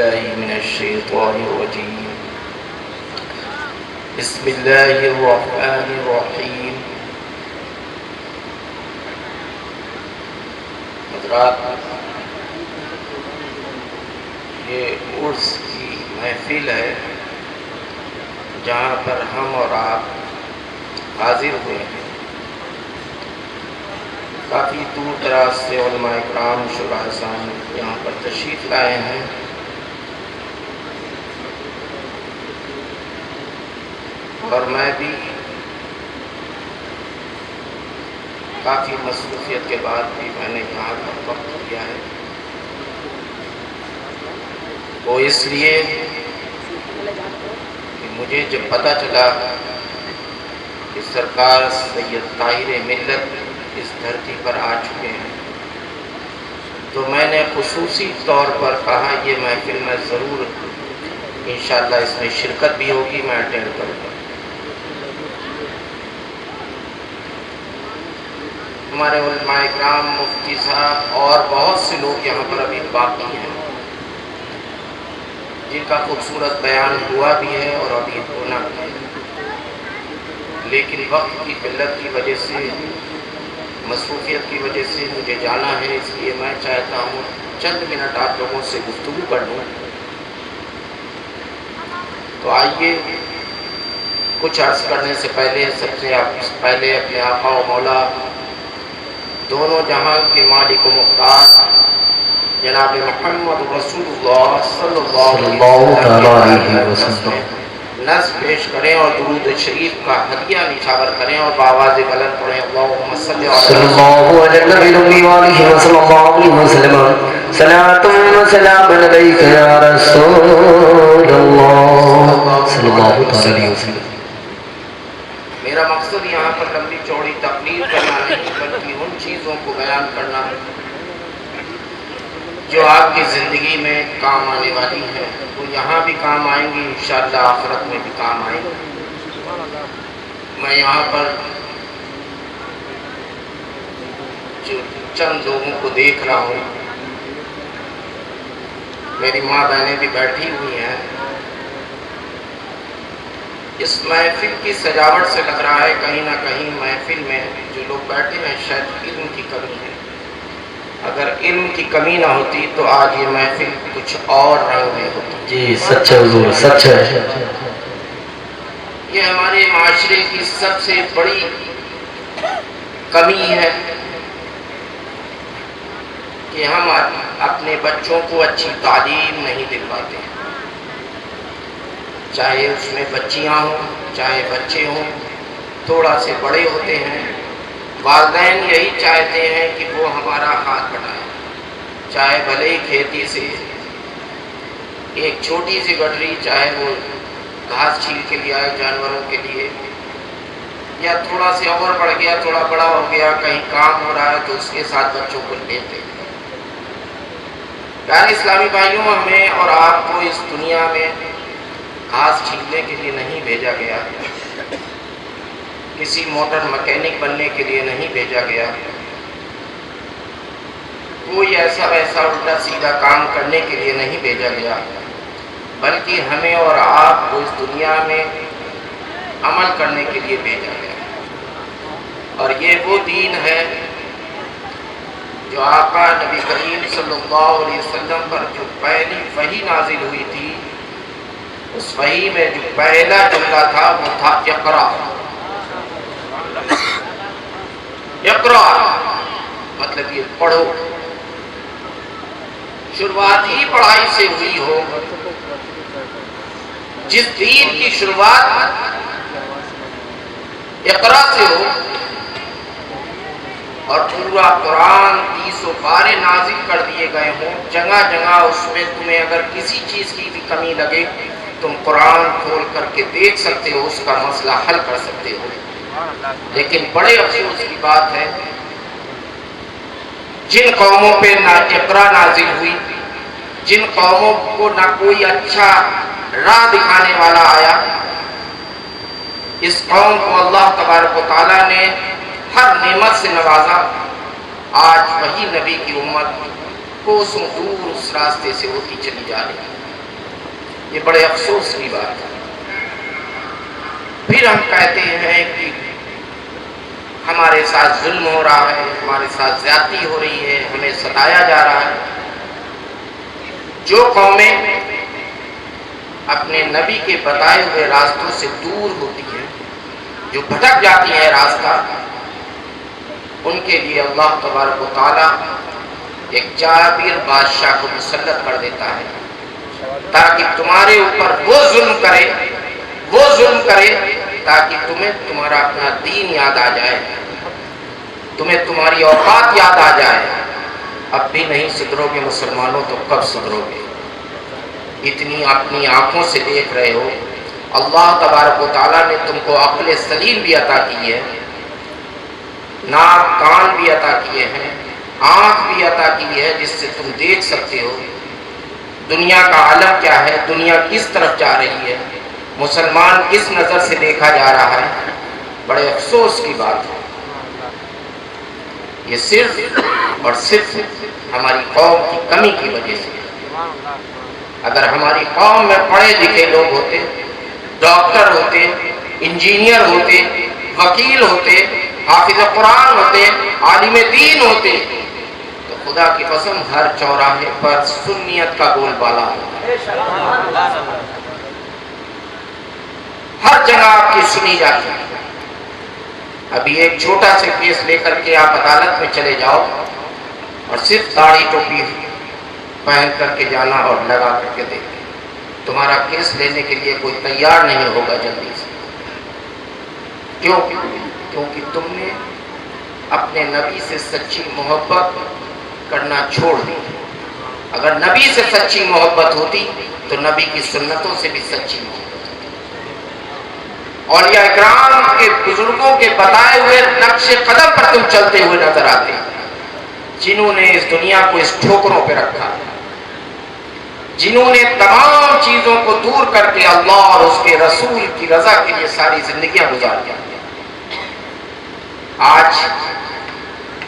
بالله من الشيطان الرجيم بسم الله الرحمن الرحیم. حضرات، یہ عرس کی محفل ہے جہاں پر ہم اور آپ حاضر ہوئے ہیں. کافی دور دراز سے علماء اکرام شرحاء یہاں پر تشریف لائے ہیں. اور میں بھی کافی مصروفیت کے بعد بھی میں نے یہاں پر وقت دیا ہے. وہ اس لیے کہ مجھے جب پتہ چلا کہ سرکار سید طاہر ملت اس دھرتی پر آ چکے ہیں تو میں نے خصوصی طور پر کہا یہ محفل میں ضرور انشاءاللہ اس میں شرکت بھی ہوگی، میں اٹینڈ کروں گا. ہمارے علماء اکرام، مفتی صاحب اور بہت سے لوگ یہاں پر ابھی باقی ہیں جن کا خوبصورت بیان ہوا بھی ہے اور ابھی ہونا بھی ہے، لیکن وقت کی قلت کی وجہ سے، مصروفیت کی وجہ سے مجھے جانا ہے. اس لیے میں چاہتا ہوں چند منٹ آپ لوگوں سے گفتگو کر لوں. تو آئیے کچھ عرض کرنے سے پہلے سب سے پہلے اپنے آقا و مولا دونوں جہاں کے مالک و مختار جناب محمد رسول اللہ صلی اللہ علیہ وسلم نظم پیش کریں اور درود شریف کا ہدیہ نچھاور کریں اور بآواز بلند پڑھیں اللہم صلی اللہ علیہ وسلم صلاۃ و سلام علیک یا رسول اللہ صلی اللہ علیہ وسلم. میرا مقصد یہاں پر لمبی چوڑی تقریر کرنا نہیں بلکہ ان چیزوں کو بیان کرنا جو آپ کی زندگی میں کام آنے والی ہے. وہ یہاں بھی کام آئیں گی انشاءاللہ، آخرت میں بھی کام آئیں گی. میں یہاں پر جو چند لوگوں کو دیکھ رہا ہوں، میری ماں بہنیں بھی بیٹھی ہوئی ہیں. اس محفل کی سجاوٹ سے لگ رہا ہے کہیں نہ کہیں محفل میں جو لوگ بیٹھے ہیں شاید علم کی کمی ہے. اگر علم کی کمی نہ ہوتی تو آج یہ محفل کچھ اور رنگ میں ہوتی. جی سچ ہے حضور، سچ ہے. یہ ہمارے معاشرے کی سب سے بڑی کمی ہے کہ ہم اپنے بچوں کو اچھی تعلیم نہیں دلواتے ہیں. چاہے اس میں بچیاں ہوں چاہے بچے ہوں، تھوڑا سے بڑے ہوتے ہیں، والدین یہی چاہتے ہیں کہ وہ ہمارا ہاتھ بٹائیں، چاہے بھلے ہی کھیتی سے ایک چھوٹی سی گٹری، چاہے وہ گھاس چھیل کے لیے آئے جانوروں کے لیے، یا تھوڑا سے اور بڑھ گیا، تھوڑا بڑا ہو گیا، کہیں کام ہو رہا ہے تو اس کے ساتھ بچوں کو لیتے ہیں. پیارے اسلامی بھائیوں، ہمیں اور آپ کو اس دنیا میں گھاس چھیلنے کے لیے نہیں بھیجا گیا، کسی موٹر مکینک بننے کے لیے نہیں بھیجا گیا، کوئی ایسا ویسا الٹا سیدھا کام کرنے کے لیے نہیں بھیجا گیا، بلکہ ہمیں اور آپ کو اس دنیا میں عمل کرنے کے لیے بھیجا گیا. اور یہ وہ دین ہے جو آقا نبی کریم صلی اللہ علیہ وسلم پر جو پہلی وحی نازل ہوئی تھی، اس وحی میں جو پہلا جملہ تھا وہ تھا اقرا. اقرا مطلب یہ پڑھو. شروعات ہی پڑھائی سے ہوئی ہو. جس دین کی شروعات اقرا سے ہو اور پورا قرآن 30 پارے نازل کر دیے گئے ہوں، جگہ جگہ اس میں تمہیں اگر کسی چیز کی بھی کمی لگے تم قرآن کھول کر کے دیکھ سکتے ہو، اس کا مسئلہ حل کر سکتے ہو. لیکن بڑے افسوس کی بات ہے جن قوموں پہ نہ اقرا نازل ہوئی، جن قوموں کو نہ کوئی اچھا راہ دکھانے والا آیا، اس قوم کو اللہ تبارک و تعالیٰ نے ہر نعمت سے نوازا. آج وہی نبی کی امت کوسوں دور اس راستے سے ہوتی چلی جا رہی ہے. یہ بڑے افسوس کی بات ہے۔ پھر ہم کہتے ہیں کہ ہمارے ساتھ ظلم ہو رہا ہے، ہمارے ساتھ زیادتی ہو رہی ہے، ہمیں ستایا جا رہا ہے۔ جو قومیں اپنے نبی کے بتائے ہوئے راستوں سے دور ہوتی ہیں، جو بھٹک جاتی ہیں راستہ، ان کے لیے اللہ تبارک و تعالیٰ ایک جابر بادشاہ کو مسلط کر دیتا ہے تاکہ تمہارے اوپر وہ ظلم کرے تاکہ تمہیں تمہارا اپنا دین یاد آ جائے، تمہیں تمہاری اوقات یاد آ جائے۔ اب بھی نہیں سدھرو گے مسلمانوں تو کب سدھرو گے؟ اتنی اپنی آنکھوں سے دیکھ رہے ہو، اللہ تبارک و تعالیٰ نے تم کو عقل سلیم بھی عطا کی ہے، ناک کان بھی عطا کیے ہیں، آنکھ بھی عطا کی ہے جس سے تم دیکھ سکتے ہو دنیا کا عالم کیا ہے، دنیا کس طرف جا رہی ہے، مسلمان کس نظر سے دیکھا جا رہا ہے۔ بڑے افسوس کی بات ہے، یہ صرف اور صرف ہماری قوم کی کمی کی وجہ سے۔ اگر ہماری قوم میں پڑھے لکھے لوگ ہوتے، ڈاکٹر ہوتے، انجینئر ہوتے، وکیل ہوتے، حافظ قرآن ہوتے، عالم دین ہوتے، تو خدا کی قسم ہر چوراہے پر سنیت کا بول بالا ہوتا، ہر جگہ آپ کی سنی جاتی ہے۔ ابھی ایک چھوٹا سے کیس لے کر کے آپ عدالت میں چلے جاؤ اور صرف داڑھی ٹوپی پہن کر کے جانا اور لگا کر کے دیکھیں، تمہارا کیس لینے کے لیے کوئی تیار نہیں ہوگا جلدی سے۔ کیوں؟ کیونکہ تم نے اپنے نبی سے سچی محبت کرنا چھوڑ دی۔ اگر نبی سے سچی محبت ہوتی تو نبی کی سنتوں سے بھی سچی محبت ہوتی۔ اولیاء اکرام کے بزرگوں کے بتائے ہوئے نقش قدم پر تم چلتے ہوئے نظر آتے، جنہوں نے اس دنیا کو اس ٹھوکروں پہ رکھا، جنہوں نے تمام چیزوں کو دور کر کے اللہ اور اس کے رسول کی رضا کے لیے ساری زندگیاں گزار دیا۔ آج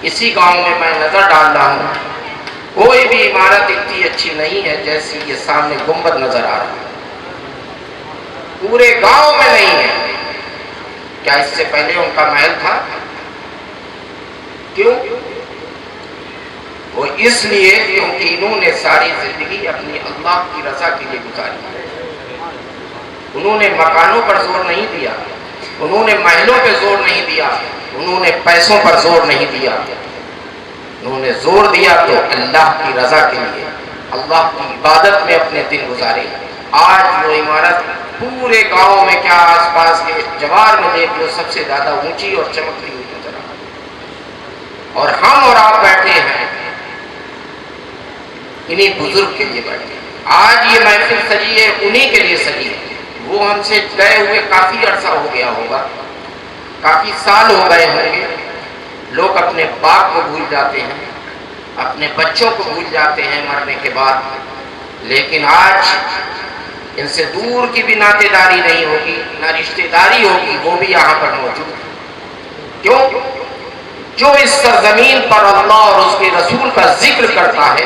اسی گاؤں میں نظر ڈال رہا ہوں، کوئی بھی عمارت اتنی اچھی نہیں ہے جیسی یہ سامنے گنبد نظر آ رہا ہے، پورے گاؤں میں نہیں ہے۔ کیا اس سے پہلے ان کا محل تھا؟ کیوں؟ وہ اس لیے کیونکہ انہوں نے ساری زندگی اپنی اللہ کی رضا کے لیے گزاری۔ انہوں نے مکانوں پر زور نہیں دیا، انہوں نے محلوں پہ زور نہیں دیا، انہوں نے پیسوں پر زور نہیں دیا، انہوں نے زور دیا تو اللہ کی رضا کے لیے، اللہ کی عبادت میں اپنے دن گزارے۔ آج وہ عمارت پورے گاؤں میں کیا آس پاس کے جوار میں دیکھ لو سب سے زیادہ اونچی اور چمکتی ہوئی نظر آتی، اور ہم اور آپ بیٹھے ہیں انہی بزرگ کے لیے بیٹھے ہیں۔ آج یہ محفل سجی ہے انہی کے لیے سجی ہے۔ وہ ہم سے گئے ہوئے کافی عرصہ ہو گیا ہوگا، کافی سال ہو گئے ہوں گے، لوگ اپنے باپ کو بھول جاتے ہیں، اپنے بچوں کو بھول جاتے ہیں مرنے کے بعد، لیکن آج ان سے دور کی بھی ناطے داری نہیں ہوگی، نہ رشتہ داری ہوگی، وہ بھی یہاں پر موجود ہے۔ کیوں؟ جو اس سرزمین پر اللہ اور اس کے رسول کا ذکر کرتا ہے،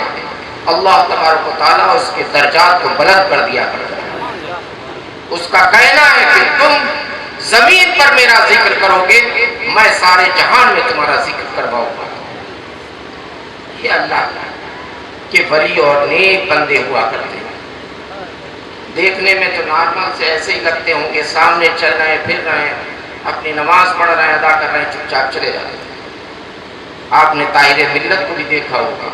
اللہ تبارک و تعالیٰ اس کے درجات کو بلند کر دیا کرتا ہے۔ اس کا کہنا ہے کہ تم زمین پر میرا ذکر کرو گے، میں سارے جہان میں تمہارا ذکر کرواؤں گا۔ یہ اللہ کے ولی اور نیک بندے ہوا کرتے ہیں۔ دیکھنے میں تو نارمل سے ایسے ہی لگتے ہوں گے، سامنے چل رہے ہیں، پھر رہے ہیں، اپنی نماز پڑھ رہے ہیں، ادا کر رہے ہیں، چپ چاپ چلے جاتے ہیں۔ آپ نے طاہر ملت کو بھی دیکھا ہوگا،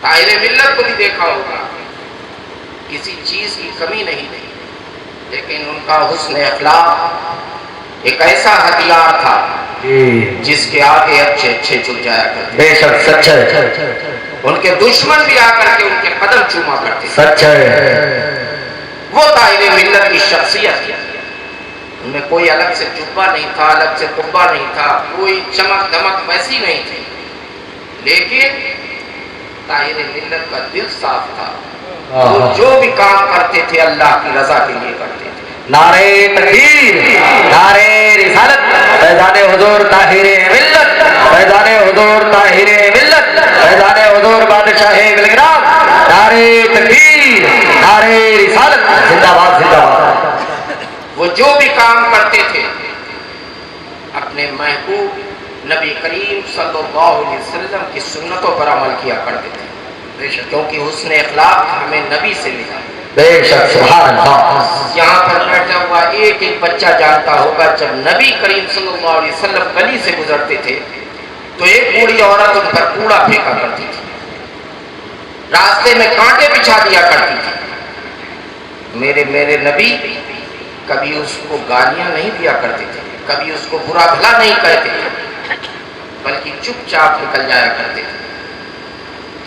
طاہر ملت کو بھی دیکھا ہوگا، کسی چیز کی کمی نہیں تھی، لیکن ان کا حسن اخلاق ایک ایسا ہتھیار تھا جس کے آگے اچھے اچھے جھک جایا کرتے۔ بے شک سچ ہے، ان کے دشمن بھی آ کر کے ان کے قدم چوما کرتے۔ سچ ہے، وہ طاہر ملت کی شخصیت تھی، ان میں کوئی الگ سے جبہ نہیں تھا، الگ سے قبہ نہیں تھا، کوئی چمک دمک ویسی نہیں تھی، لیکن طاہر ملت کا دل صاف تھا۔ وہ جو بھی کام کرتے تھے اللہ کی رضا کے لیے کرتے تھے۔ نعرے تکبیر، نعرے رسالت، فیضان حضور طاہر ملت، فیضان حضور طاہر ملت، فیضان حضور بادشاہ گلگرام، نعرے تکبیر، جو بھی کام کرتے تھے اپنے محبوب نبی کریم صلی اللہ علیہ وسلم کی سنتوں پر عمل کیا کرتے تھے، کیونکہ حسن اخلاق ہمیں نبی سے ملا۔ بے شک سبحان اللہ۔ یہاں پر بیٹھا ہوا ایک ایک بچہ جانتا ہوگا جب نبی کریم صلی اللہ علیہ وسلم گلی سے گزرتے تھے تو ایک بوڑھی عورت ان پر کوڑا پھینکا کرتی تھی، راستے میں کانٹے بچھا دیا کرتی تھی۔ میرے نبی کبھی اس کو گالیاں نہیں دیا کرتے تھے، کبھی اس کو برا بھلا نہیں کہتے تھے، بلکہ چپ چاپ نکل جایا کرتے تھے۔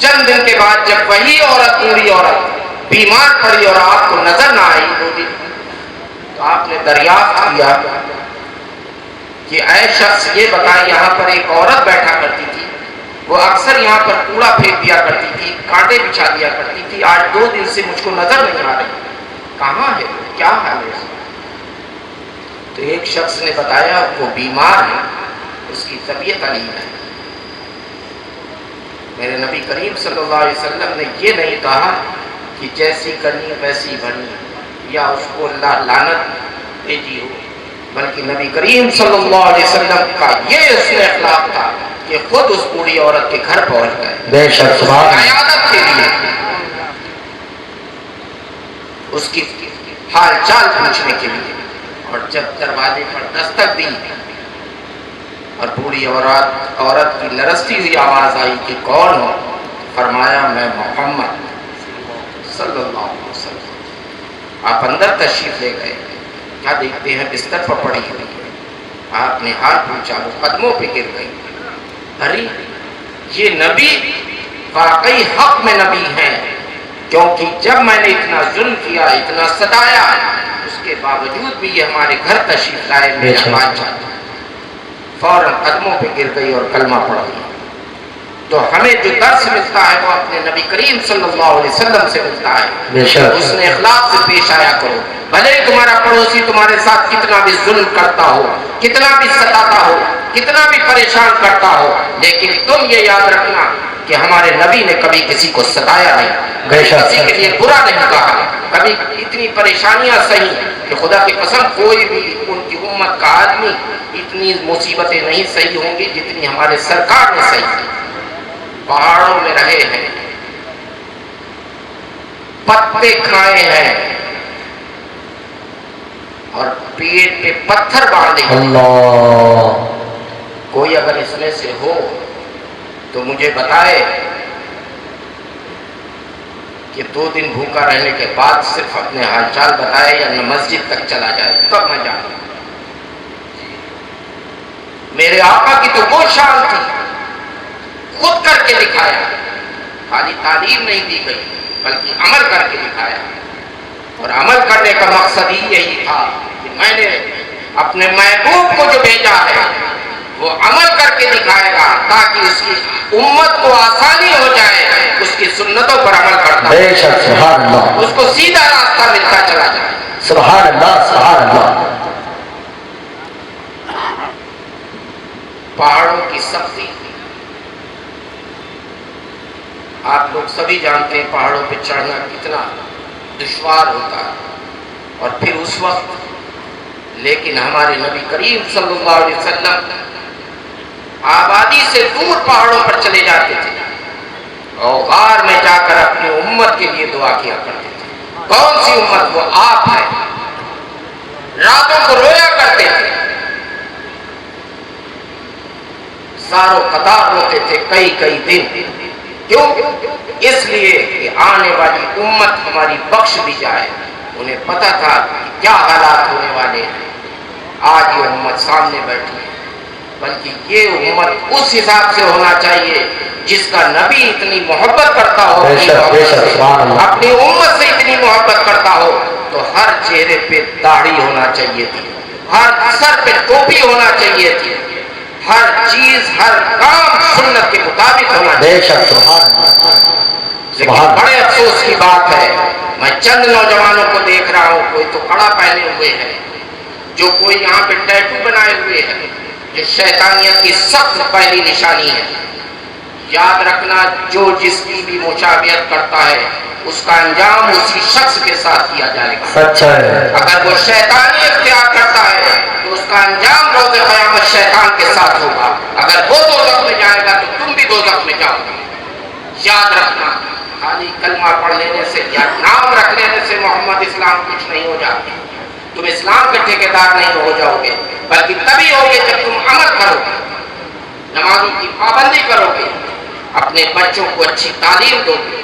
چند دن کے بعد جب وہی عورت، بوڑھی عورت بیمار پڑی اور آپ کو نظر نہ آئی 2 دن، تو آپ نے دریافت کیا کہ اے شخص یہ بتائیں، یہاں پر ایک عورت بیٹھا کرتی تھی، وہ اکثر یہاں پر کوڑا پھینک دیا کرتی تھی، کانٹے بچھا دیا کرتی تھی، آج 2 دن سے مجھ کو نظر نہیں آ رہی، کہاں ہے، کیا حال ہے؟ تو ایک شخص نے بتایا وہ بیمار ہے، اس کی طبیعت علیل ہے۔ میرے نبی کریم صلی اللہ علیہ وسلم نے یہ نہیں کہا کہ جیسی کرنی ویسی بنی یا اس کو اللہ لعنت بھیجی ہو، بلکہ نبی کریم صلی اللہ علیہ وسلم کا یہ حسن اخلاق تھا کہ خود اس بوڑھی عورت کے گھر پہنچ گئے، بے شک سبحان اللہ، عیادت کے لیے، اس کی حال چال پوچھنے کے لیے۔ اور جب دروازے پر دستک دی اور بوڑھی عورت کی لرزتی ہوئی آواز آئی کہ کون ہو، فرمایا میں محمد صلی اللہ علیہ وسلم۔ آپ اندر تشریف لے گئے، کیا دیکھتے ہیں بستر پر پڑی ہوئی ہے، آپ نے ہاتھ پوچھا، وہ قدموں پہ گر گئی۔ ارے یہ نبی واقعی حق میں نبی ہیں، کیونکہ جب میں نے اتنا ظلم کیا، اتنا ستایا، اس کے باوجود بھی یہ ہمارے گھر تشریف لائے، میرا بادشاہ۔ فوراً قدموں پہ گر گئی اور کلمہ پڑھ گئی۔ تو ہمیں جو درس ملتا ہے وہ اپنے نبی کریم صلی اللہ علیہ وسلم سے ملتا ہے، اس نے اخلاق سے پیش آیا کرو، بھلے تمہارا پڑوسی تمہارے ساتھ کتنا بھی ظلم کرتا ہو، کتنا بھی ستاتا ہو، کتنا بھی پریشان کرتا ہو، لیکن تم یہ یاد رکھنا کہ ہمارے نبی نے کبھی کسی کو ستایا نہیں، کسی کے لیے برا نہیں کہا، کبھی اتنی پریشانیاں سہی کہ خدا کی قسم کوئی بھی ان کی امت کا آدمی اتنی مصیبتیں نہیں سہی ہوں گی جتنی ہمارے سرکار نے سہی۔ پہاڑوں میں رہے ہیں، پتے کھائے ہیں اور پیٹ پہ پتھر باندھے ہیں۔ اللہ، کوئی اگر اس میں سے ہو تو مجھے بتائے کہ 2 دن بھوکا رہنے کے بعد صرف اپنے حال چال بتائے یا نہ مسجد تک چلا جائے، تب میں جاؤں۔ میرے آقا کی تو وہ شان تھی، خود کر کے دکھایا، خالی تعلیم نہیں دی گئی بلکہ عمل کر کے دکھایا، اور عمل کرنے کا مقصد ہی یہی تھا کہ میں نے اپنے محبوب کو جو بھیجا ہے وہ عمل کر کے دکھائے گا تاکہ اس کی امت کو آسانی ہو جائے، اس کی سنتوں پر عمل کرتا بے شک سبحان اللہ، اس کو سیدھا راستہ ملتا چلا جائے۔ سبحان اللہ سبحان اللہ۔ پہاڑوں کی سختی آپ لوگ سبھی جانتے ہیں، پہاڑوں پہ چڑھنا کتنا دشوار ہوتا ہے، اور پھر اس وقت لیکن ہمارے نبی کریم صلی اللہ علیہ وسلم آبادی سے دور پہاڑوں پر چلے جاتے تھے اور غار میں جا کر اپنی امت کے لیے دعا کیا کرتے تھے۔ کون سی امت؟ وہ آپ ہے۔ راتوں کو رویا کرتے تھے، ساروں قطار روتے تھے کئی دن۔ کیوں؟ اس لیے کہ آنے والی امت ہماری بخش دی جائے۔ انہیں پتا تھا کہ کیا حالات ہونے والے ہیں۔ آج یہ امت سامنے بیٹھی ہے، بلکہ یہ امت اس حساب سے ہونا چاہیے جس کا نبی اتنی محبت کرتا ہو، اپنی امت سے اتنی محبت کرتا ہو، تو ہر چہرے پہ داڑھی ہونا چاہیے تھی، ہر سر پہ ٹوپی ہونا چاہیے تھی، ہر چیز ہر کام سنت کے مطابق ہونا چاہیے۔ لیکن بڑے افسوس کی بات ہے، میں چند نوجوانوں کو دیکھ رہا ہوں، کوئی تو کڑا پہنے ہوئے ہے، جو کوئی یہاں پہ ٹیٹو بنائے ہوئے ہے، جو شیطانیت کی سخت پہلی نشانی ہے۔ یاد رکھنا جو جس کی بھی مشابہت کرتا ہے اس کا انجام اسی شخص کے ساتھ کیا جائے گا. سچ ہے. اگر وہ شیطانی اختیار کرتا ہے تو اس کا انجام روز قیامت شیطان کے ساتھ ہوگا. اگر وہ دوزخ میں جائے گا تو تم بھی دوزخ میں جاؤ گے. یاد رکھنا خالی کلمہ پڑھ لینے سے یا نام رکھ لینے سے محمد اسلام کچھ نہیں ہو جاتے. تم اسلام کے ٹھیکیدار نہیں ہو جاؤ گے بلکہ تبھی ہوگے جب تم عمل کرو گے, نمازوں کی پابندی کرو گے, اپنے بچوں کو اچھی تعلیم دو گے.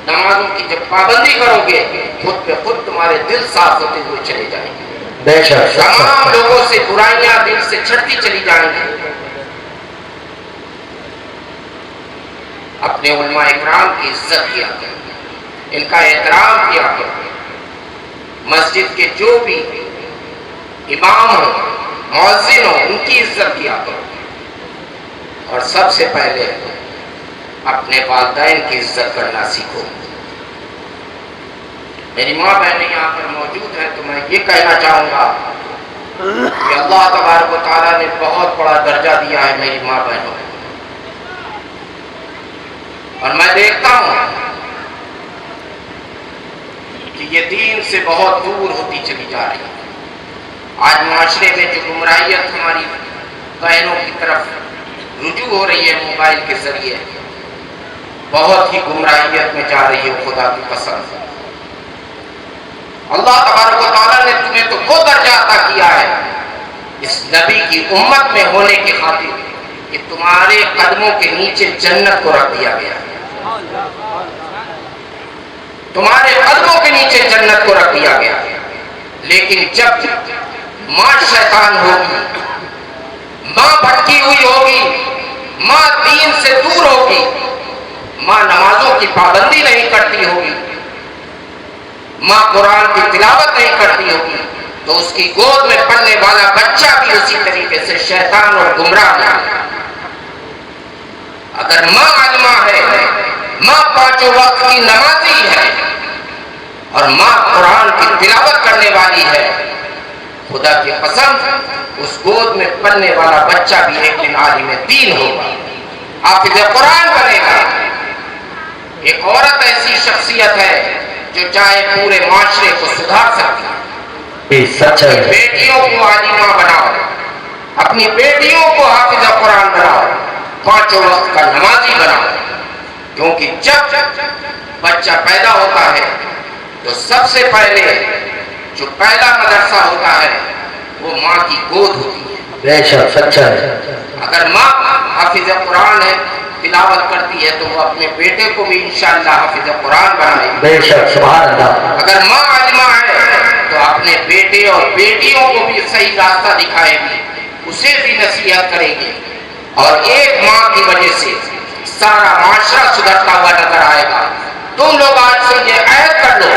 نمازوں کی جب پابندی کرو گے خود پہ خود تمہارے دل صاف ہوتے ہوئے چلے جائیں گے. بے شک. تمام لوگوں سے برائیاں دل سے چھٹتی چلی جائیں گی. اپنے علماء اکرام کی عزت کیا کرو, ان کا احترام کیا کرو. مسجد کے جو بھی امام ہو, مؤذن ہو, ان کی عزت کیا کرو. اور سب سے پہلے اپنے والدین کی عزت کرنا سیکھو. میری ماں بہنیں یہاں پر موجود ہیں تو میں یہ کہنا چاہوں گا کہ اللہ تبارک و تعالیٰ نے بہت بڑا درجہ دیا ہے میری ماں بہنوں کو. اور میں دیکھتا ہوں کہ یہ دین سے بہت دور ہوتی چلی جا رہی ہے. آج معاشرے میں جو گمراہیت ہماری بہنوں کی طرف رجوع ہو رہی ہے موبائل کے ذریعے, بہت ہی گمراہیت میں جا رہی ہے. خدا کی قسم اللہ تبارک و تعالیٰ نے تمہیں تو وہ درجہ عطا کیا ہے اس نبی کی امت میں ہونے کی خاطر کہ تمہارے قدموں کے نیچے جنت کو رکھ دیا گیا. تمہارے قدموں کے نیچے جنت کو رکھ دیا گیا. لیکن جب ماں شیطان ہوگی, ماں بھٹکی ہوئی ہوگی, ماں دین سے دور ہوگی, ماں نمازوں کی پابندی نہیں کرتی ہوگی, ماں قرآن کی تلاوت نہیں کرتی ہوگی, تو اس کی گود میں پلنے والا بچہ بھی اسی طریقے سے شیطان اور گمراہ ہے. اگر ماں عالمہ ہے, ماں پانچوں وقت کی نمازی ہے اور ماں قرآن کی تلاوت کرنے والی ہے, خدا کی قسم اس گود میں پلنے والا بچہ بھی ایک دن عالم دین ہوگا, حافظ قرآن بنے گا. ایک عورت ایسی شخصیت ہے جو چاہے پورے معاشرے کو سدھار سکتی ہے. اپنی بیٹیوں کو عالمہ بناؤ, اپنی بیٹیوں کو حافظ قرآن بناؤ, پانچوں وقت کا نمازی بناؤ. کیونکہ جب بچہ پیدا ہوتا ہے تو سب سے پہلے جو پہلا مدرسہ ہوتا ہے وہ ماں کی گود ہوتی ہے. بے شک سچا ہے. اگر ماں حافظ قرآن ہے, تلاوت کرتی ہے, تو وہ اپنے بیٹے کو بھی انشاءاللہ حافظ قرآن بنائے. بے شک سبحان اللہ. اگر ماں عالمہ ہے تو اپنے بیٹے اور بیٹیوں کو بھی صحیح راستہ دکھائے گی, اسے بھی نصیحت کرے گی. اور ایک ماں کی وجہ سے سارا معاشرہ سدھرتا ہوا نظر آئے گا. تم لوگ آج سے یہ عہد کر لو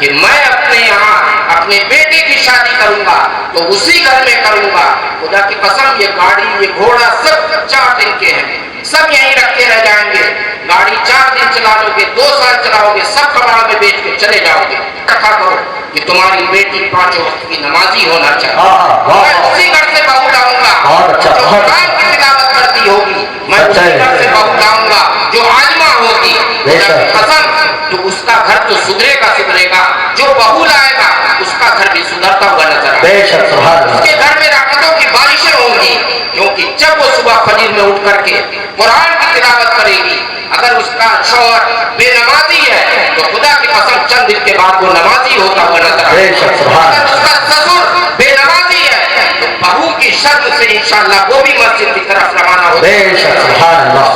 کہ میں اپنے یہاں اپنے بیٹے کی شادی کروں گا تو اسی گھر میں کروں گا. خدا کی قسم یہ گاڑی, یہ گھوڑا سب 4 دن کے ہیں, سب یہیں رکھتے رہ جائیں گے. گاڑی 4 دن چلا لو گے, 2 سال چلاؤ گے, سب کباڑ میں بیچ کے چلے جاؤ گے. رکھا کرو کہ تمہاری بیٹی 5 وقت کی نمازی ہونا چاہیے. میں اسی گھر سے بہو لاؤں گا جو قرآن کی تلاوت کرتی ہوگی, میں اسی گھر سے بہو لاؤں گا جو عالمہ ہوگی. قسم تو اس کا گھر تو سدھرے گا, جو بہو لائے گا اس کا گھر بھی سدھرتا ہوا نظر آئے گا. اس کے گھر میں رحمتوں کی بارشیں ہوں گی, کیونکہ جب وہ صبح فجر میں اٹھ کر کے قرآن کی تلاوت کرے گی. اگر اس کا شوہر بے نمازی ہے تو خدا کی قسم چند دن کے بعد وہ نمازی ہوتا ہوا نظر آئے گا. اگر اس کا سسر بے نمازی ہے تو بہو کی شرط سے انشاءاللہ وہ بھی مسجد کی طرف روانہ ہوگی. اس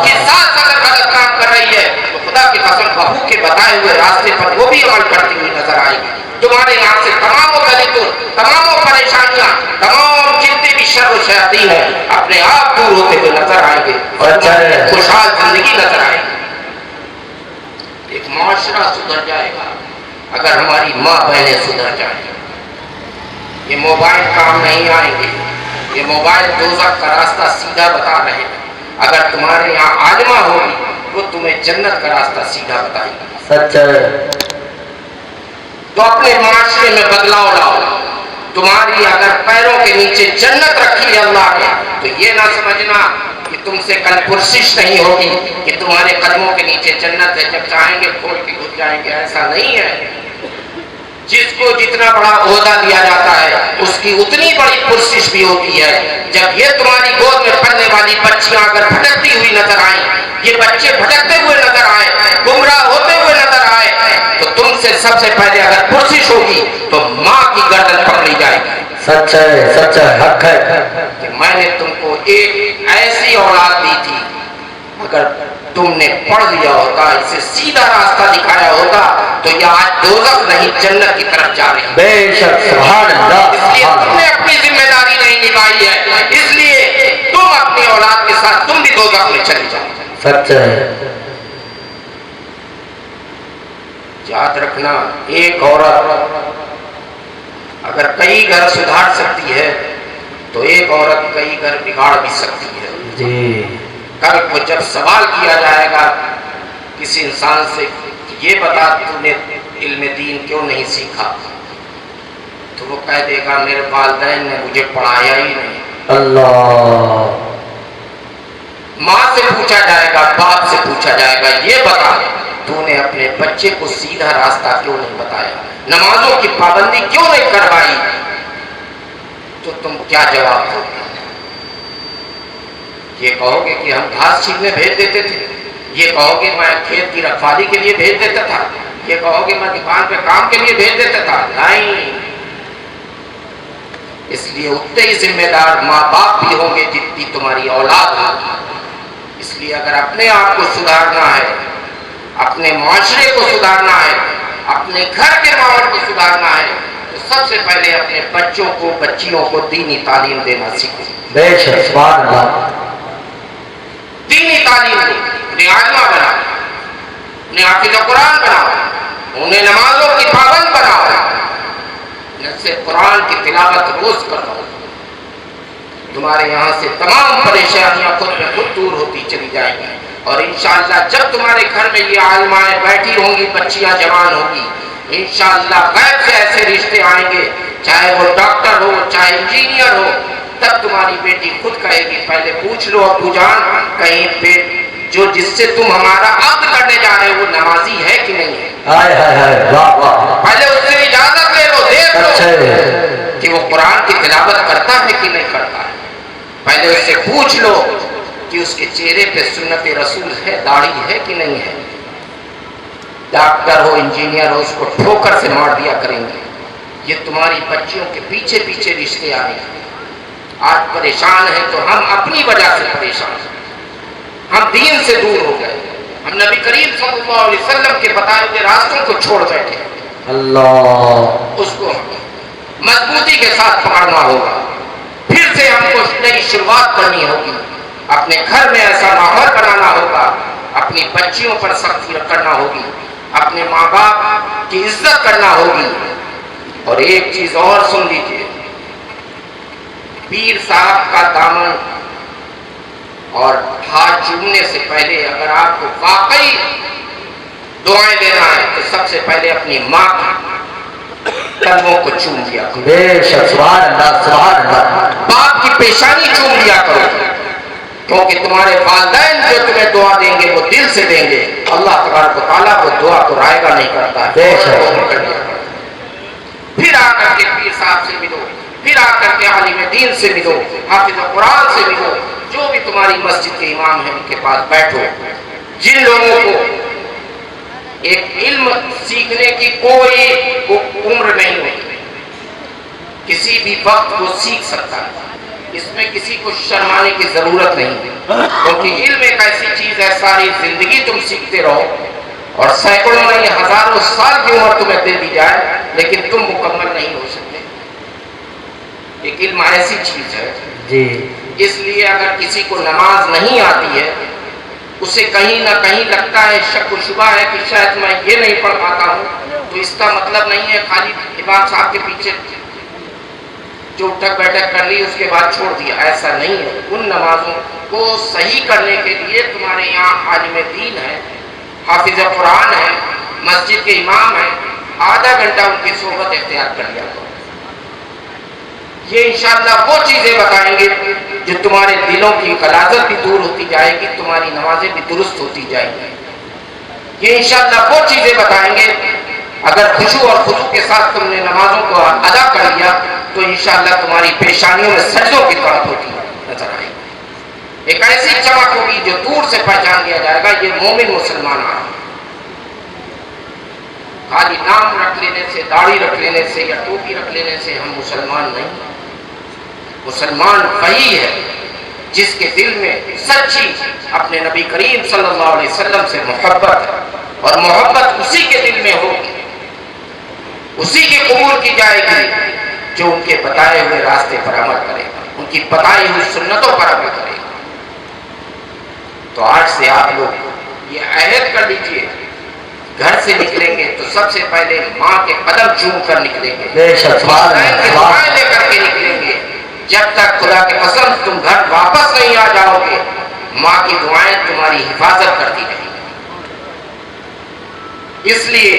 کے ساتھ اگر غلط کام کر رہی ہے تو خدا کی قسم بہو کے بتائے ہوئے راستے پر وہ بھی عمل کرتی ہوئی نظر آئے گی. تمہارے یہاں سے تمام تمام پریشانیاں, تمام جتنے بھی شر و شیاطین ہیں اپنے آپ دور ہوتے ہوئے نظر آئیں گے اور خوشحال زندگی نظر آئے گی. ایک معاشرہ سدھر جائے گا اگر ہماری ماں بہنیں سدھر جائیں. یہ موبائل کام نہیں آئیں گے, یہ موبائل دوزخ کا راستہ سیدھا بتا رہے ہیں. اگر تمہارے یہاں عالمہ ہوگی وہ تمہیں جنت کا راستہ سیدھا بتائے گی. سچ ہے. تو اپنے معاشرے میں بدلاؤ لاؤ. تمہاری اگر پیروں کے نیچے جنت رکھی ہے اللہ نے تو یہ نہ سمجھنا کہ تم سے کل پرسش نہیں ہوگی کہ تمہارے قدموں کے نیچے جنت ہے، جب چاہیں گے کھول کے گھس جائیں گے، ایسا نہیں ہے۔ جس کو جتنا بڑا عہدہ دیا جاتا ہے اس کی اتنی بڑی پرسش بھی ہوتی ہے۔ جب یہ تمہاری گود میں پلنے والی بچیاں اگر بھٹکتی ہوئی نظر آئیں، یہ بچے بھٹکتے ہوئے نظر آئے، گمراہ ہوتے ہوئے نظر آئے، تو تم سے سب سے پہلے اگر پرسش ہوگی تو ماں کی گردن پکڑی جائے گی۔ سچ ہے، سچ ہے، حق ہے کہ میں نے تم کو ایک ایسی اولاد دی تھی، اگر تم نے پڑھ لیا ہوتا، اسے سیدھا راستہ دکھایا ہوتا، تو یہ آج دوزخ نہیں جنت کی طرف جا رہی ہے۔ بے شک، سبحان اللہ۔ اس لیے تم نے اپنی ذمہ داری نہیں نبھائی ہے، اس لیے تم اپنی اولاد کے ساتھ تم بھی دوزخ میں چلی جاؤ۔ سچ ہے۔ یاد رکھنا، ایک عورت اگر کئی گھر سدھار سکتی ہے تو ایک عورت کئی گھر بگاڑ بھی سکتی ہے۔ جی کل کو جب سوال کیا جائے گا کسی انسان سے کہ یہ بتا تو نے علم دین کیوں نہیں سیکھا، تو وہ کہہ دے گا میرے والدین نے مجھے پڑھایا ہی نہیں۔ اللہ۔ ماں سے پوچھا جائے گا، باپ سے پوچھا جائے گا، یہ بتا تو نے اپنے بچے کو سیدھا راستہ کیوں نہیں بتایا، نمازوں کی پابندی کیوں نہیں کروائی، تو تم کیا جواب دو گے؟ یہ کہو گے کہ ہم گھاس چھیننے بھیج دیتے تھے، یہ کہو گے میں کھیت کی رکھوالی کے لیے بھیج دیتا تھا، یہ کہو گے میں دکان پہ کام کے لیے بھیج دیتا تھا؟ نہیں۔ اس لیے اتنے ہی ذمہ دار ماں باپ بھی ہوں گے جتنی تمہاری اولاد ہوگی۔ اس لیے اگر اپنے آپ کو سدھارنا ہے، اپنے معاشرے کو سدھارنا ہے، اپنے گھر کے ماحول کو سدھارنا ہے، تو سب سے پہلے اپنے بچوں کو، بچیوں کو دینی تعلیم دینا سیکھو۔ بے شک، سبحان اللہ۔ دینی تعلیم دو، انہیں عالمہ بناؤ، انہیں حافظ قرآن بناؤ، انہیں نمازوں کی پابند بناؤ، ان سے قرآن کی تلاوت روز کرواؤ۔ تمہارے یہاں سے تمام پریشانیاں خود میں خود دور ہوتی چلی جائیں گی، اور انشاءاللہ جب تمہارے گھر میں یہ عالمائیں بیٹھی ہوں گی، بچیاں جوان ہوں گی، انشاءاللہ غیب سے ایسے رشتے آئیں گے، چاہے وہ ڈاکٹر ہو، چاہے انجینئر ہو، تب تمہاری بیٹی خود کہے گی پہلے پوچھ لو ابو جان کہیں پہ جو جس سے تم ہمارا عقد کرنے جا رہے ہو وہ نمازی ہے کہ نہیں ہے، ہائے ہائے ہائے، واہ واہ۔ پہلے اس سے اجازت لے لو، دیکھ لو کہ وہ قرآن کی تلاوت کرتا ہے کہ نہیں کرتا ہے، پہلے اس سے پوچھ لو کہ اس کے چہرے پہ سنت رسول ہے، داڑھی ہے کہ نہیں ہے۔ ڈاکٹر ہو، انجینئر ہو، اس کو ٹھوکر سے مار دیا کریں گے۔ یہ تمہاری بچیوں کے پیچھے پیچھے رشتے آئیں گے۔ آج پریشان ہیں تو ہم اپنی وجہ سے پریشان ہیں، ہم دین سے دور ہو گئے، ہم نبی کریم صلی اللہ علیہ وسلم کے بتائے ہوئے راستوں کو چھوڑ بیٹھے۔ اللہ۔ اس کو مضبوطی کے ساتھ پکڑنا ہوگا، پھر سے ہم کو نئی شروعات کرنی ہوگی، اپنے گھر میں ایسا ماحول بنانا ہوگا، اپنی بچیوں پر سختی کرنا ہوگی، اپنے ماں باپ کی عزت کرنا ہوگی۔ اور ایک چیز اور سن لیجیے، پیر صاحب کا دامن اور ہاتھ چومنے سے پہلے اگر آپ کو واقعی دعائیں دینا ہے تو سب سے پہلے اپنی ماں کی قدموں کو چوم لیا کرو، بے شک، سبحان اللہ، سبحان اللہ۔ باپ کی پیشانی چوم لیا کرو، کیونکہ تمہارے والدین جو تمہیں دعا دیں گے وہ دل سے دیں گے، اللہ تبارک و تعالیٰ وہ دعا تو رائے گا نہیں کرتا ہے، بے شک۔ پھر آ کر کے پیر صاحب سے ملو، پھر آ کر کے عالم دین سے ملو، حافظ قرآن سے ملو، جو بھی تمہاری مسجد کے امام ہیں ان کے پاس بیٹھو۔ جن لوگوں کو ایک علم سیکھنے کی کوئی عمر نہیں ہوتی، کسی بھی وقت وہ سیکھ سکتا ہے، اس میں کسی کو شرمانے کی ضرورت نہیں، کیونکہ علم ایک ایسی چیز ہے ساری زندگی تم سیکھتے رہو، اور سینکڑوں نہیں ہزاروں سال کی عمر تمہیں دے دی جائے لیکن تم مکمل نہیں ہو سکتے۔ ایک علم ایسی چیز ہے جی۔ اس لیے اگر کسی کو نماز نہیں آتی ہے، اسے کہیں نہ کہیں لگتا ہے، شک و شبہ ہے کہ شاید میں یہ نہیں پڑھ پاتا ہوں، تو اس کا مطلب نہیں ہے خالی امام صاحب کے پیچھے جو اٹھک بیٹھک کر لی اس کے بعد چھوڑ دیا، ایسا نہیں ہے۔ ان نمازوں کو صحیح کرنے کے لیے تمہارے یہاں عالم دین ہے، حافظ قرآن ہے، مسجد کے امام ہیں، آدھا گھنٹہ ان کی صحبت اختیار کر لیا کرو۔ یہ انشاءاللہ وہ چیزیں بتائیں گے جو تمہارے دلوں کی غلاظت بھی دور ہوتی جائے گی، تمہاری نمازیں بھی درست ہوتی جائیں گی۔ یہ انشاءاللہ وہ چیزیں بتائیں گے، اگر خشوع اور خضوع کے ساتھ تم نے نمازوں کو ادا کر لیا تو انشاءاللہ تمہاری پیشانیوں میں سجدوں کی طرف ہوتی نظر آئے گی۔ ایک ایسی چمک ہوگی جو دور سے پہچان لیا جائے گا یہ مومن مسلمان آ رہا ہے۔ خالی نام رکھ لینے سے، داڑھی رکھ لینے سے یا ٹوپی رکھ لینے سے ہم مسلمان نہیں۔ مسلمان وہی ہے جس کے دل میں سچی اپنے نبی کریم صلی اللہ علیہ وسلم سے محبت ہے، اور محبت اسی کے دل میں ہوگی، اسی کی قبول کی جائے گی جو ان کے بتائے ہوئے راستے پر عمل کرے گا، ان کی بتائی ہوئی سنتوں پر عمل کرے گا۔ تو آج سے آپ لوگ یہ عہد کر لیجئے، گھر سے نکلیں گے تو سب سے پہلے ماں کے قدم چوم کر نکلیں گے، والدین کی دعائیں لے کر کے نکلیں گے۔ جب تک خدا کے قسم تم گھر واپس نہیں آ جاؤ گے، ماں کی دعائیں تمہاری حفاظت کرتی رہیں گی۔ اس لیے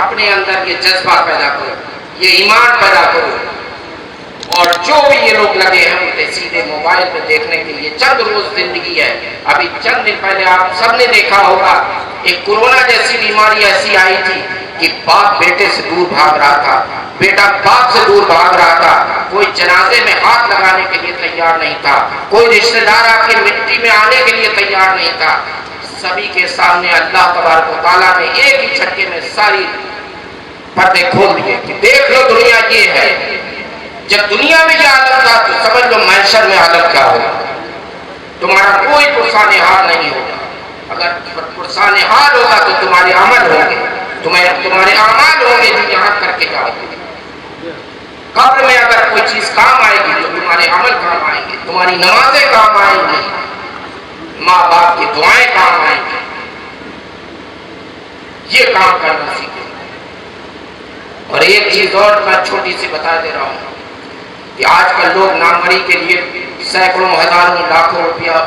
اپنے اندر یہ جذبہ پیدا کرو، یہ ایمان پیدا کرو، اور جو بھی یہ لوگ لگے ہیں انہیں سیدھے موبائل پہ دیکھنے کے لیے چند روز زندگی ہے۔ ابھی چند دن پہلے آپ سب نے دیکھا ہوگا ایک کورونا جیسی بیماری ایسی آئی تھی کہ باپ بیٹے سے دور بھاگ رہا تھا، بیٹا باپ سے دور بھاگ رہا تھا، کوئی جنازے میں ہاتھ لگانے کے لیے تیار نہیں تھا، کوئی رشتہ دار آپ کی مٹی میں آنے کے لیے تیار نہیں تھا۔ سبھی کے سامنے اللہ تبارک و تعالیٰ نے ایک ہی جھٹکے میں ساری پردے کھول دیے کہ دیکھ لو دنیا یہ ہے۔ جب دنیا میں یہ عالم تھا تو سمجھ لو محشر میں عالم کیا ہوگا۔ تمہارا کوئی پرسان حال نہیں ہوگا، اگر پرسان حال ہوگا تو تمہارے عمل ہوں گے، تمہارے اعمال ہوں گے جو یہاں کر کے جاؤ گے۔ قبر میں اگر کوئی چیز کام آئے گی تو تمہارے عمل کام آئیں گے، تمہاری نمازیں کام آئیں گی، ماں باپ کی دعائیں کام آئیں گی۔ یہ کام کرنا سیکھیں۔ اور ایک چیز اور میں چھوٹی سی بتا دے رہا ہوں کہ آج کل لوگ ناموری کے لیے سینکڑوں ہزاروں لاکھوں روپیہ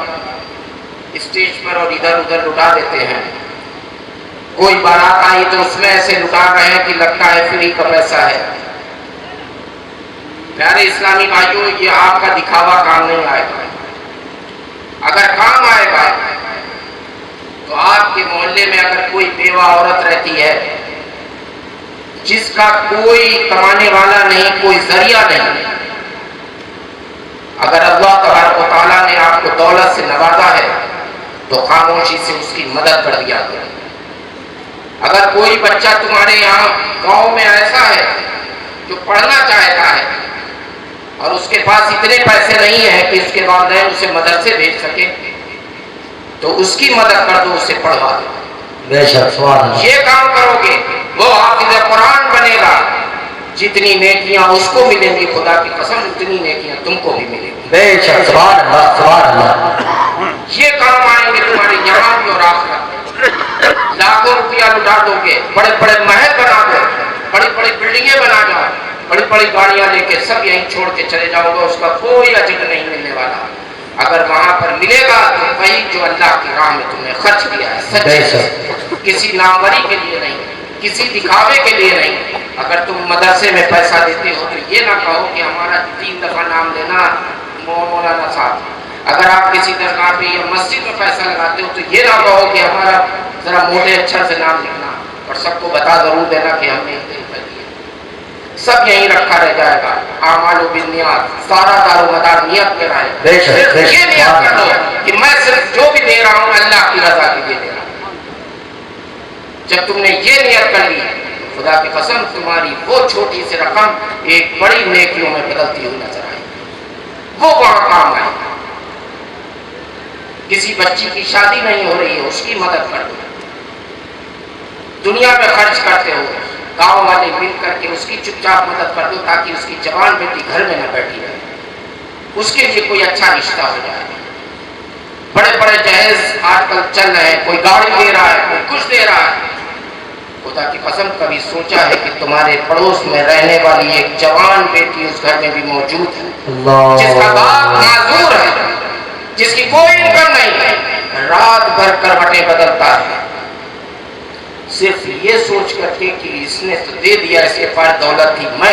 اسٹیج پر اور ادھر ادھر لٹا دیتے ہیں۔ کوئی بارات آئی تو اس میں ایسے لٹا رہے ہیں کہ لگتا ہے فری کا پیسہ ہے۔ پیارے اسلامی بھائیوں، یہ آپ کا دکھاوا کام نہیں آئے گا۔ اگر کام آئے گا تو آپ کے محلے میں اگر کوئی بیوہ عورت رہتی ہے جس کا کوئی کمانے والا نہیں، کوئی ذریعہ نہیں، اگر اللہ تبارک و تعالیٰ نے آپ کو دولت سے نوازا ہے تو خاموشی سے اس کی مدد کر دیا کریں۔ اگر کوئی بچہ تمہارے یہاں گاؤں میں ایسا ہے جو پڑھنا چاہتا ہے اور اس کے پاس اتنے پیسے نہیں ہیں کہ اس کے والدین اسے مدرسے بھیج سکے تو اس کی مدد کر دو، اسے پڑھوا دو۔ بے شک سبحان اللہ۔ یہ کام کرو گے وہ حافظ قرآن بنے گا، جتنی نیکیاں اس کو ملیں گی خدا کی قسم اتنی نیکیاں تم کو بھی ملیں گی۔ بے شک سبحان اللہ سبحان اللہ۔ یہ کام آئیں گے تمہاری یہاں بھی اور آخرت میں۔ لاکھوں روپیہ لٹا دو گے، بڑے بڑے محل بنا دو، بڑی بڑی بلڈنگیں بنا جاؤ، بڑی بڑی گاڑیاں لے کے سب یہیں چھوڑ کے چلے جاؤ گے، اس کا کوئی اجر نہیں ملنے والا۔ اگر وہاں پر ملے گا تو وہی جو اللہ کی راہ میں تم نے خرچ کیا ہے سچ، کسی ناموری کے لیے نہیں، کسی دکھاوے کے لیے نہیں۔ اگر تم مدرسے میں پیسہ دیتے ہو تو یہ نہ کہو کہ ہمارا 3 دفعہ نام لینا مولانا صاحب۔ اگر آپ کسی درگاہ پہ یا مسجد میں پیسہ لگاتے ہو تو یہ نہ کہو کہ ہمارا ذرا موٹے اچھر سے نام لکھنا، اور سب کو بتا ضرور دینا کہ ہم نے اتنے روپے دیے۔ سب یہیں رکھا رہ جائے گا۔ اعمال و بالنیات، سارا دار و مدار نیت پہ رہے۔ صرف یہ نیت کر لو کہ میں صرف جو بھی دے رہا ہوں اللہ کی رضا کے لیے دے رہا ہوں۔ جب تم نے یہ نیت کر لی تو خدا کی قسم تمہاری وہ چھوٹی سی رقم ایک بڑی نیکیوں میں بدلتی ہوئی نظر آئے گی، وہ وہاں کام آئے گا۔ کسی بچی کی شادی نہیں ہو رہی ہے اس کی مدد کر دو۔ دنیا میں خرچ کرتے ہو، گاؤں والے مل کر کے اس کی چپ چاپ مدد کر دو تاکہ اس کی جوان بیٹی گھر میں نہ بیٹھی رہے، اس کے لیے کوئی اچھا رشتہ ہو جائے۔ بڑے بڑے جہیز آج کل چل رہے ہیں، کوئی گاڑی دے رہا ہے، کوئی کچھ دے رہا ہے۔ خدا کی قسم کبھی سوچا ہے کہ تمہارے پڑوس میں رہنے والی ایک جوان بیٹی اس گھر میں بھی موجود ہے جس کا باپ معذور ہے، جس کی کوئی انکم نہیں ہے، رات بھر کروٹیں بدلتا ہے صرف یہ سوچ کر کے کہ اس نے تو دے دیا، اس کے پاس دولت تھی، میں